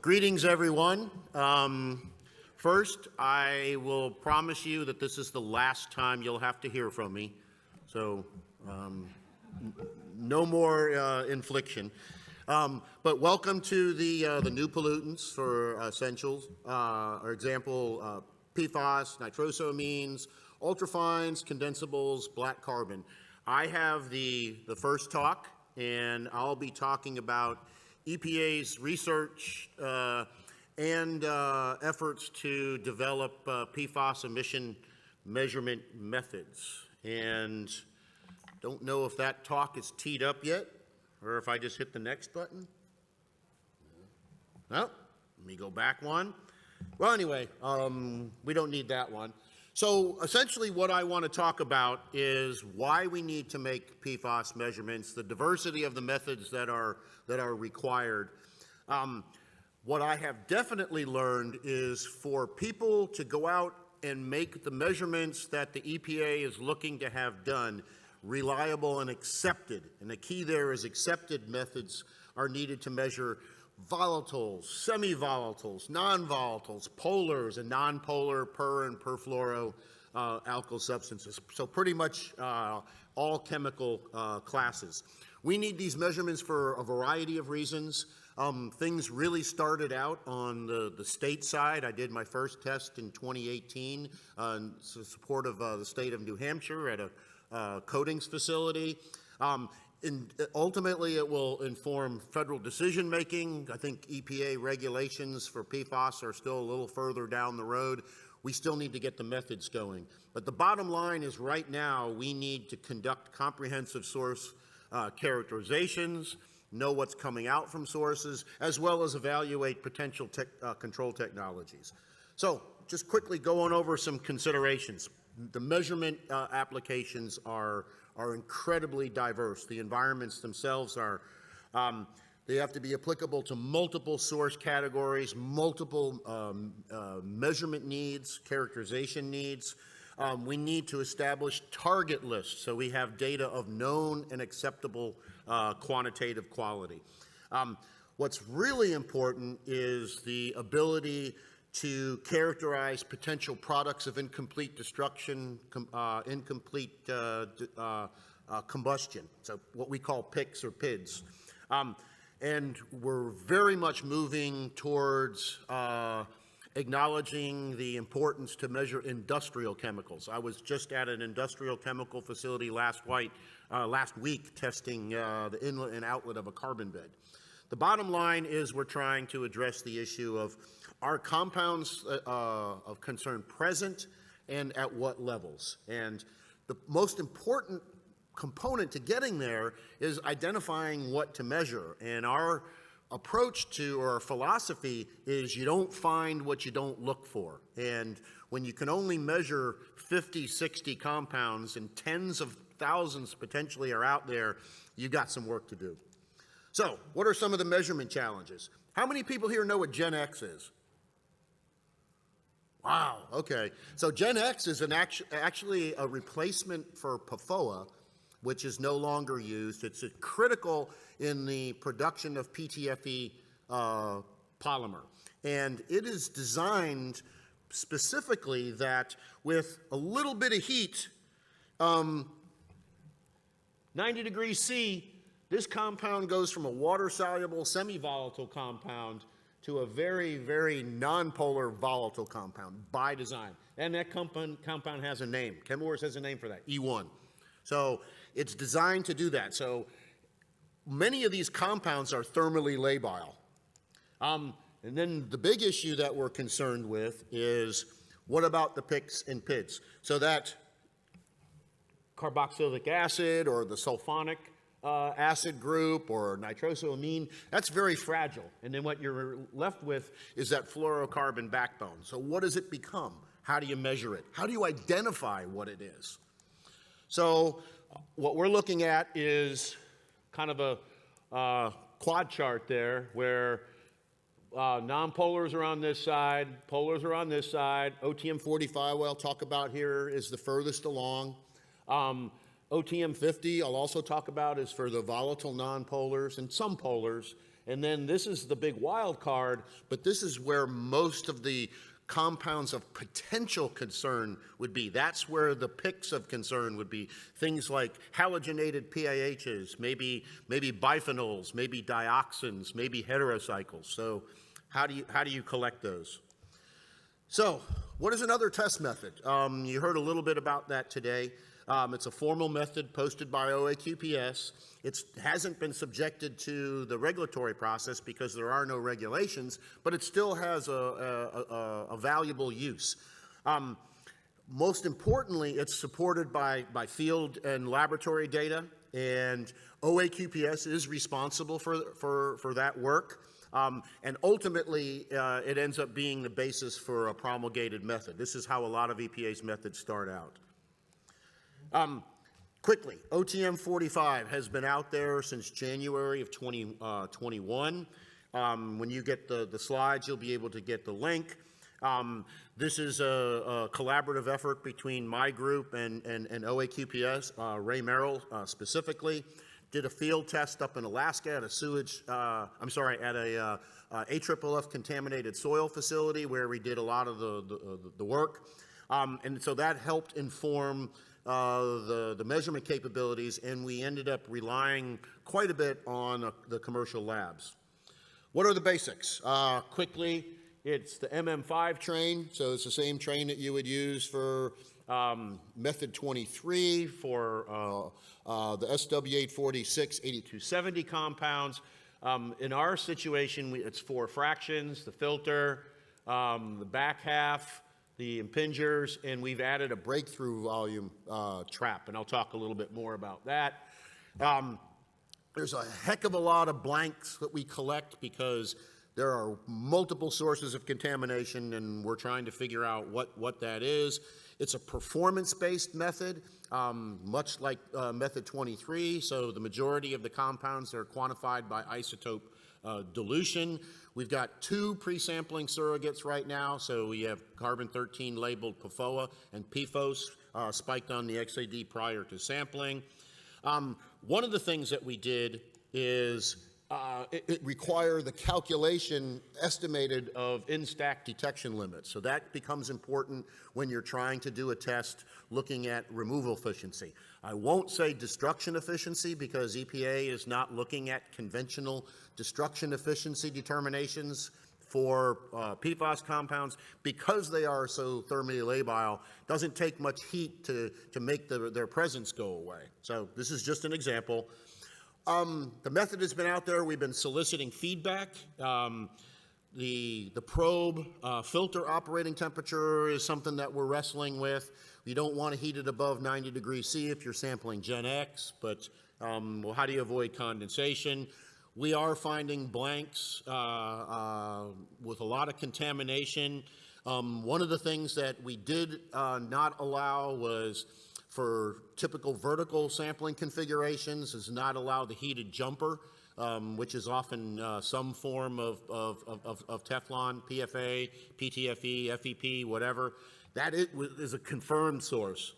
Greetings, everyone. First, I will promise you that this is the last time you'll have to hear from me. So, no more infliction. But welcome to the new pollutants for essentials. For example, PFAS, nitrosamines, ultrafines, condensables, black carbon. I have the first talk, and I'll be talking about EPA's research and efforts to develop PFAS emission measurement methods. And don't know if that talk is teed up yet, or if I just hit the next button. No, let me go back one. Well, anyway, we don't need that one. So essentially what I want to talk about is why we need to make PFAS measurements, the diversity of the methods that are required. What I have definitely learned is for people to go out and make the measurements that the EPA is looking to have done reliable and accepted. And the key there is accepted methods are needed to measure volatiles, semi-volatiles, non-volatiles, polars, and nonpolar per and perfluoro alkyl substances. So pretty much all chemical classes. We need these measurements for a variety of reasons. Things really started out on the state side. I did my first test in 2018 in support of the state of New Hampshire at a coatings facility. Ultimately, it will inform federal decision making. I think EPA regulations for PFAS are still a little further down the road. We still need to get the methods going. But the bottom line is right now we need to conduct comprehensive source characterizations, know what's coming out from sources, as well as evaluate potential control technologies. So just quickly going over some considerations. The measurement applications are incredibly diverse. The environments themselves are, they have to be applicable to multiple source categories, multiple measurement needs, characterization needs. We need to establish target lists so we have data of known and acceptable quantitative quality. What's really important is the ability to characterize potential products of incomplete destruction, incomplete combustion, so what we call PICs or PIDs. And we're very much moving towards acknowledging the importance to measure industrial chemicals. I was just at an industrial chemical facility last week testing the inlet and outlet of a carbon bed. The bottom line is we're trying to address the issue of are compounds of concern present and at what levels. And the most important component to getting there is identifying what to measure. And our approach to, or our philosophy, is you don't find what you don't look for. And when you can only measure 50, 60 compounds and tens of thousands potentially are out there, you've got some work to do. So what are some of the measurement challenges? How many people here know what Gen X is? Wow, okay. So Gen X is actually a replacement for PFOA, which is no longer used. It's critical in the production of PTFE polymer. And it is designed specifically that with a little bit of heat, 90 degrees C, this compound goes from a water-soluble, semi-volatile compound to a very, very non-polar volatile compound by design. And that compound has a name. ChemWars has a name for that, E1. So it's designed to do that. So many of these compounds are thermally labile. And then the big issue that we're concerned with is what about the PICs and PIDs? So that carboxylic acid or the sulfonic acid group or nitrosamine, that's very fragile. And then what you're left with is that fluorocarbon backbone. So what does it become? How do you measure it? How do you identify what it is? So what we're looking at is kind of a quad chart there where nonpolars are on this side, polars are on this side. OTM 45, what I'll talk about here, is the furthest along. OTM 50, I'll also talk about, is for the volatile nonpolars and some polars. And then this is the big wild card, but this is where most of the compounds of potential concern would be. That's where the picks of concern would be. Things like halogenated PAHs, maybe biphenyls, maybe dioxins, maybe heterocycles. So how do you collect those? So what is another test method? You heard a little bit about that today. It's a formal method posted by OAQPS. It hasn't been subjected to the regulatory process because there are no regulations, but it still has a valuable use. Most importantly, it's supported by field and laboratory data, and OAQPS is responsible for that work. And ultimately, it ends up being the basis for a promulgated method. This is how a lot of EPA's methods start out. Quickly, OTM 45 has been out there since January of 2021. When you get the slides, you'll be able to get the link. This is a collaborative effort between my group and OAQPS, Ray Merrill specifically. Did a field test up in Alaska at a AFFF contaminated soil facility where we did a lot of the work. And so that helped inform the measurement capabilities, and we ended up relying quite a bit on the commercial labs. What are the basics? Quickly, it's the MM5 train, so it's the same train that you would use for method 23 for the SW846, 8270 compounds. In our situation, it's 4 fractions, the filter, the back half, the impingers, and we've added a breakthrough volume trap, and I'll talk a little bit more about that. There's a heck of a lot of blanks that we collect because there are multiple sources of contamination, and we're trying to figure out what that is. It's a performance-based method, much like method 23, so the majority of the compounds are quantified by isotope dilution. We've got 2 pre-sampling surrogates right now, so we have carbon-13 labeled PFOA and PFOS spiked on the XAD prior to sampling. One of the things that we did is it required the calculation estimated of in-stack detection limits. So that becomes important when you're trying to do a test looking at removal efficiency. I won't say destruction efficiency because EPA is not looking at conventional destruction efficiency determinations for PFAS compounds because they are so thermally labile. Doesn't take much heat to make their presence go away. So this is just an example. The method has been out there. We've been soliciting feedback. The probe filter operating temperature is something that we're wrestling with. You don't want to heat it above 90 degrees C if you're sampling Gen X, but well, how do you avoid condensation? We are finding blanks with a lot of contamination. One of the things that we did not allow was for typical vertical sampling configurations is not allow the heated jumper, which is often some form of Teflon, PFA, PTFE, FEP, whatever. That is a confirmed source.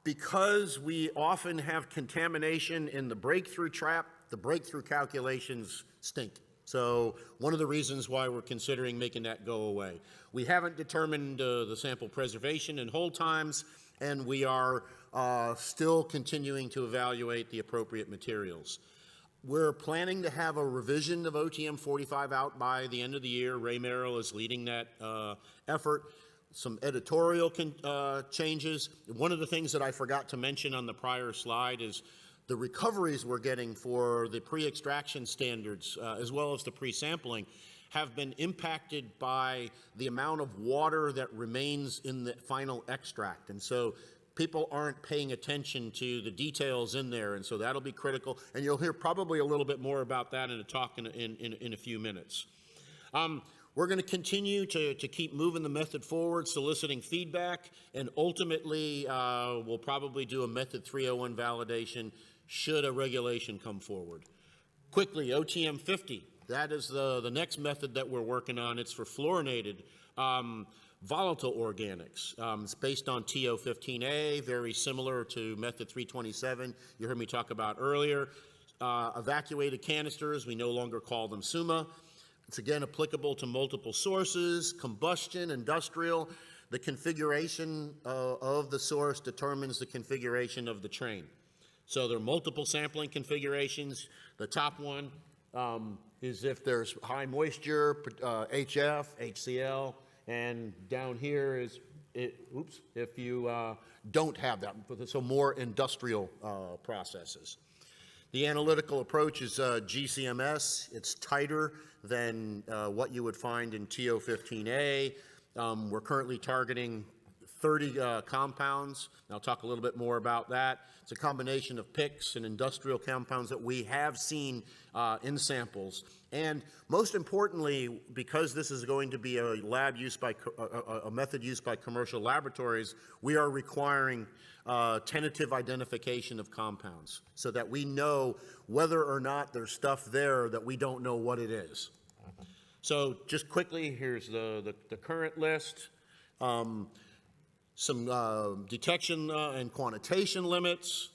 Because we often have contamination in the breakthrough trap, the breakthrough calculations stink. So one of the reasons why we're considering making that go away. We haven't determined the sample preservation and hold times, and we are still continuing to evaluate the appropriate materials. We're planning to have a revision of OTM 45 out by the end of the year. Ray Merrill is leading that effort. Some editorial changes. One of the things that I forgot to mention on the prior slide is the recoveries we're getting for the pre-extraction standards as well as the pre-sampling have been impacted by the amount of water that remains in the final extract. And so people aren't paying attention to the details in there, and so that'll be critical. And you'll hear probably a little bit more about that in a talk in a few minutes. We're going to continue to keep moving the method forward, soliciting feedback, and ultimately we'll probably do a method 301 validation should a regulation come forward. Quickly, OTM 50. That is the next method that we're working on. It's for fluorinated volatile organics. It's based on TO15A, very similar to method 327 you heard me talk about earlier. Evacuated canisters, we no longer call them SUMA. It's again applicable to multiple sources, combustion, industrial. The configuration of the source determines the configuration of the train. So there are multiple sampling configurations. The top one is if there's high moisture, HF, HCl, and down here is, if you don't have that, so more industrial processes. The analytical approach is GCMS. It's tighter than what you would find in TO15A. We're currently targeting 30 compounds. I'll talk a little bit more about that. It's a combination of PICs and industrial compounds that we have seen in samples. And most importantly, because this is going to be a lab used by a method used by commercial laboratories, we are requiring tentative identification of compounds so that we know whether or not there's stuff there that we don't know what it is. So just quickly, here's the current list. Some detection and quantitation limits.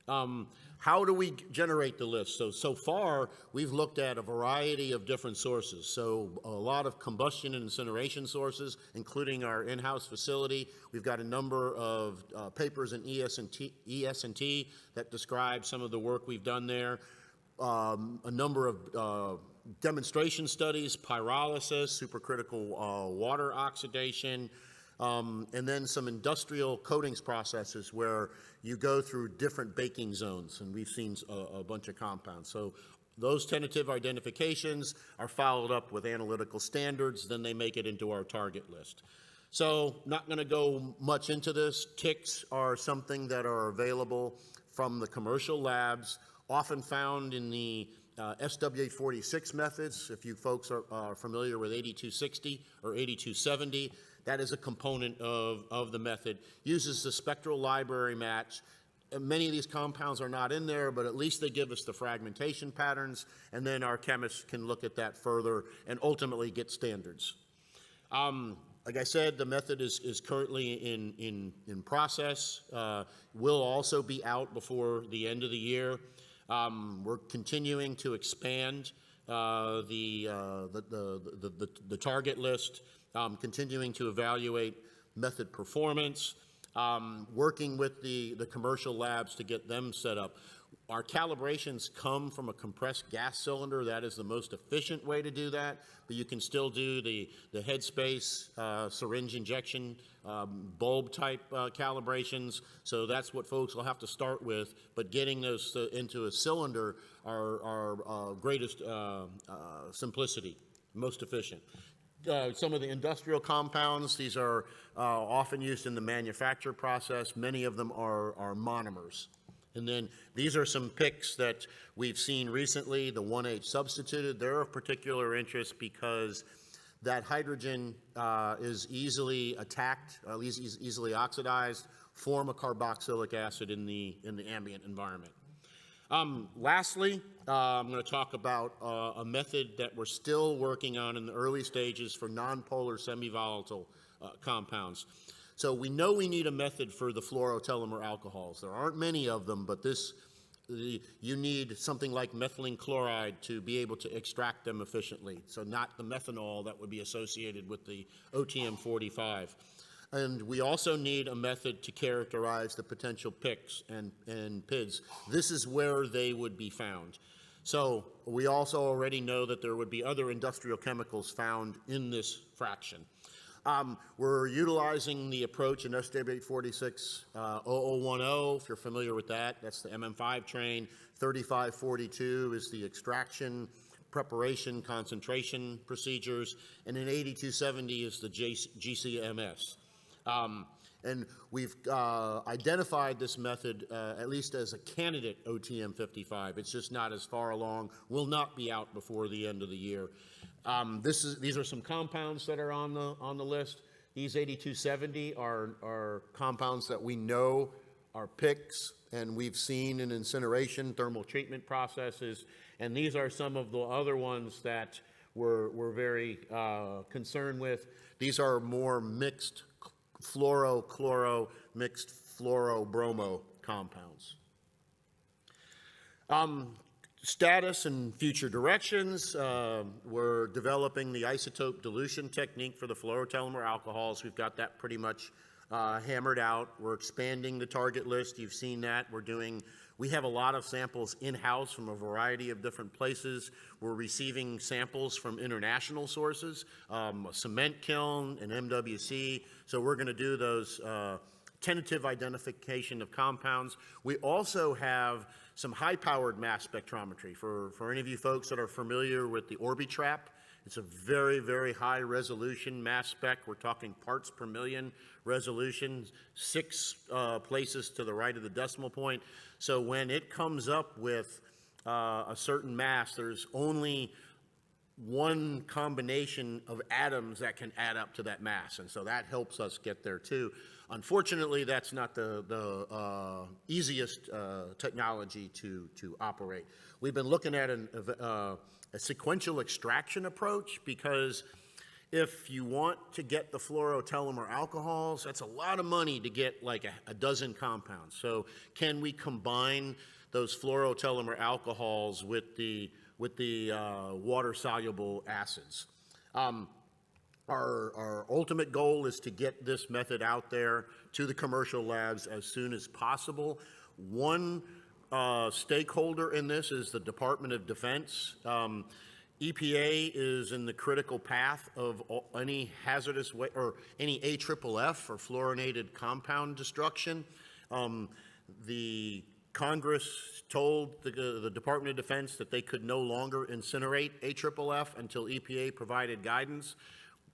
How do we generate the list? So far, we've looked at a variety of different sources. So a lot of combustion and incineration sources, including our in-house facility. We've got a number of papers in ES&T that describe some of the work we've done there. A number of demonstration studies, pyrolysis, supercritical water oxidation, and then some industrial coatings processes where you go through different baking zones, and we've seen a bunch of compounds. So those tentative identifications are followed up with analytical standards, then they make it into our target list. So not going to go much into this. TICs are something that are available from the commercial labs, often found in the SW846 methods. If you folks are familiar with 8260 or 8270, that is a component of the method. Uses the spectral library match. Many of these compounds are not in there, but at least they give us the fragmentation patterns, and then our chemists can look at that further and ultimately get standards. Like I said, the method is currently in process. Will also be out before the end of the year. We're continuing to expand the target list, continuing to evaluate method performance, working with the commercial labs to get them set up. Our calibrations come from a compressed gas cylinder. That is the most efficient way to do that, but you can still do the headspace, syringe injection, bulb type calibrations. So that's what folks will have to start with, but getting those into a cylinder are greatest simplicity, most efficient. Some of the industrial compounds, these are often used in the manufacture process. Many of them are monomers. And then these are some PICs that we've seen recently, the 1H substituted. They're of particular interest because that hydrogen is easily attacked, easily oxidized, form a carboxylic acid in the ambient environment. Lastly, I'm going to talk about a method that we're still working on in the early stages for nonpolar semivolatile compounds. So we know we need a method for the fluorotelomere alcohols. There aren't many of them, but you need something like methylene chloride to be able to extract them efficiently. So not the methanol that would be associated with the OTM45. And we also need a method to characterize the potential PICs and PIDs. This is where they would be found. So we also already know that there would be other industrial chemicals found in this fraction. We're utilizing the approach in SW846 0010, if you're familiar with that. That's the MM5 train. 3542 is the extraction, preparation, concentration procedures. And in 8270 is the GCMS. And we've identified this method at least as a candidate OTM55. It's just not as far along, will not be out before the end of the year. These are some compounds that are on the list. These 8270 are compounds that we know are PICs, and we've seen in incineration thermal treatment processes. And these are some of the other ones that we're very concerned with. These are more mixed fluoro-chloro, mixed fluoro-bromo compounds. Status and future directions. We're developing the isotope dilution technique for the fluorotellular alcohols. We've got that pretty much hammered out. We're expanding the target list. You've seen that. We have a lot of samples in-house from a variety of different places. We're receiving samples from international sources, a cement kiln, an MWC. So we're going to do those tentative identification of compounds. We also have some high-powered mass spectrometry. For any of you folks that are familiar with the Orbitrap, it's a very, very high resolution mass spec. We're talking parts per million resolution, 6 places to the right of the decimal point. So when it comes up with a certain mass, there's only one combination of atoms that can add up to that mass, and so that helps us get there too. Unfortunately, that's not the easiest technology to operate. We've been looking at a sequential extraction approach, because if you want to get the fluorotellular alcohols, that's a lot of money to get like a dozen compounds. So can we combine those fluorotellular alcohols with the water-soluble acids? Our ultimate goal is to get this method out there to the commercial labs as soon as possible. One stakeholder in this is the Department of Defense. EPA is in the critical path of any hazardous or any AFFF or fluorinated compound destruction. The Congress told the Department of Defense that they could no longer incinerate AFFF until EPA provided guidance.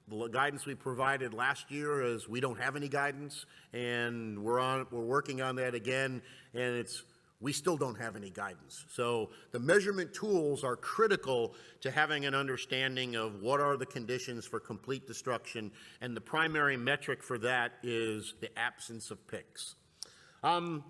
The guidance we provided last year is we don't have any guidance, and we're working on that again, and we still don't have any guidance. So the measurement tools are critical to having an understanding of what are the conditions for complete destruction, and the primary metric for that is the absence of PICs. I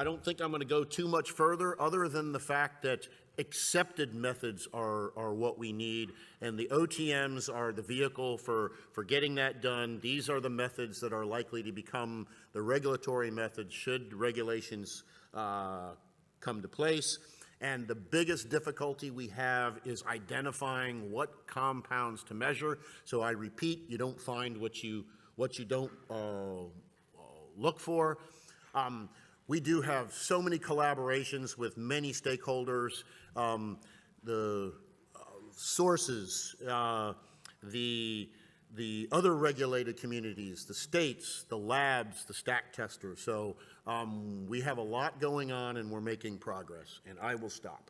don't think I'm going to go too much further, other than the fact that accepted methods are what we need, and the OTMs are the vehicle for getting that done. These are the methods that are likely to become the regulatory methods should regulations come to place. And the biggest difficulty we have is identifying what compounds to measure. So I repeat, you don't find what you don't look for. We do have so many collaborations with many stakeholders, the sources, the other regulated communities, the states, the labs, the stack testers. So we have a lot going on, and we're making progress, and I will stop.